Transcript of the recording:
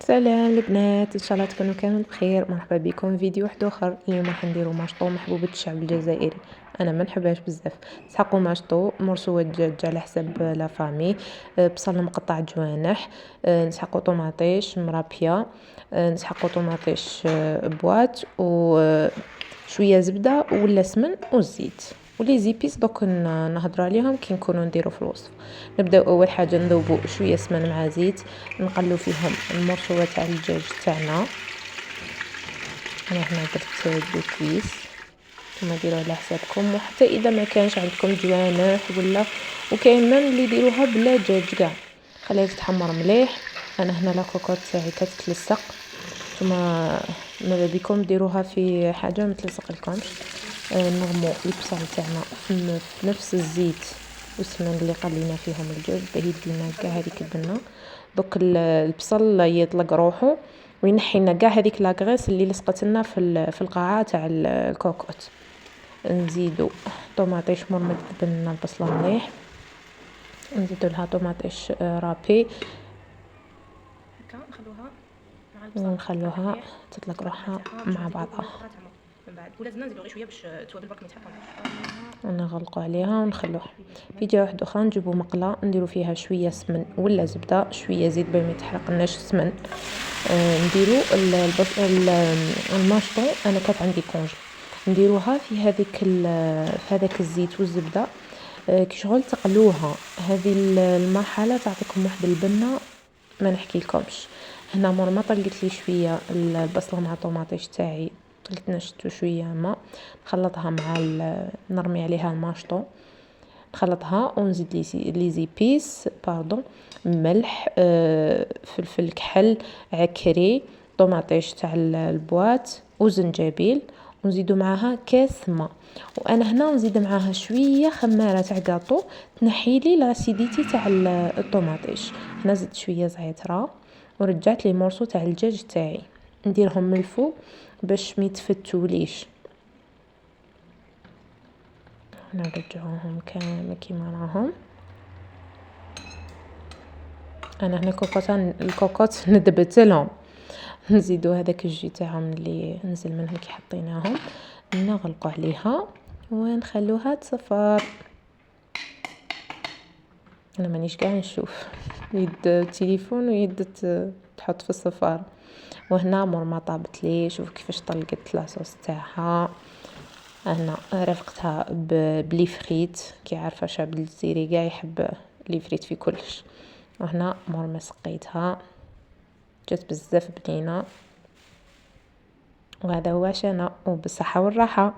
سلام البنات، ان شاء الله تكونوا كامل بخير. مرحبا بكم في فيديو واحد اخر. اليوم راح نديروا ماشطو محبوبه الشعب الجزائري. انا ما نحبهاش بزاف. تسحقوا ماشطو مرسوه دجاج على حساب لا فامي، بصل مقطع جوانح، نسحقوا طوماطيش مرابيه، نسحقوا طوماطيش بواط وشويه زبده ولا سمن والزيت ولي زيبيس. دوك نهضروا عليهم كي نكونوا نديروا في الوصف. نبداو اول حاجه نذوبوا شويه سمن مع زيت، نقلوا فيهم المرشوه تاع الدجاج تاعنا. انا هنا درت دو كويس، نتوما ديروه على حسابكم، وحتى اذا ما كانش عندكم جوانح ولا وكاين من اللي يديروها بلا دجاج كاع، خليها تتحمر مليح. انا هنا لا كوكوط تاعي كتتلصق، نتوما ماذا بكم ديروها في حاجه ما تلصق لكمش. نغمو البصل تاعنا في نفس الزيت والسمن اللي قلينا فيهم الدجاج باه يدي لنا كاع هذيك البنه. دوك البصل يطلق روحو وينحي لنا كاع هذيك لاغريس اللي لصقت لنا في القاعه تاع الكوكوط. نزيدو طوماطيش مرمد لنا البصله مليح، نزيدو لها طوماطيش رابي، ونخلوها تطلق روحها مع بعضها. من بعد ولازم ننزلوا غير شويه باش توابل برك ما تحطوش، نغلقوا عليها ونخلوها. في جهه واحده اخرى نجيبوا مقله نديروا فيها شويه سمن ولا زبده، شويه زيت باش ما يتحرقناش السمن. نديروا الماشطو. انا كانت عندي كونج نديروها في هذاك الزيت والزبده. كي شغل تقلوها، هذه المرحله تعطيكم واحد البنه ما نحكي لكمش. هنا مور ما طلقت لي شويه البصله مع الطوماطيش تاعي، طلقت نشتو شويه ماء، نخلطها مع نرمي عليها الماشطو، نخلطها ونزيد لي زيبيس باردون، ملح، فلفل كحل، عكري، طوماطيش تاع البواط وزنجبيل، ونزيدو معاها كاس ماء. وانا هنا نزيد معاها شويه خماره تاع كاطو تنحي لي لاسيديتي تاع الطوماطيش. هنا زدت شويه زعتره ورجعت لي مورسو تاع الدجاج تاعي، نديرهم من الفوق باش ما يتفتوليش. نرجعوهم كامل كيما راهم. انا هنا الكوكوط ندبتلهم، نزيدو هذاك الجي تاعهم اللي نزل منهم كي حطيناهم، نغلقوا عليها ونخلوها تصفر. انا مانيش قاع نشوف يد التليفون ويد تحط في الصفار. وهنا مور ما طابت لي، شوف كيفاش طلقت لاصوص تاعها. انا رافقتها بلي فريت، كي عارفه شعب الجزائري كاع يحب لي فريت في كلش. وهنا مور ما سقيتها جات بزاف بنينه. وهذا هو عشانا، وبالصحه والراحه.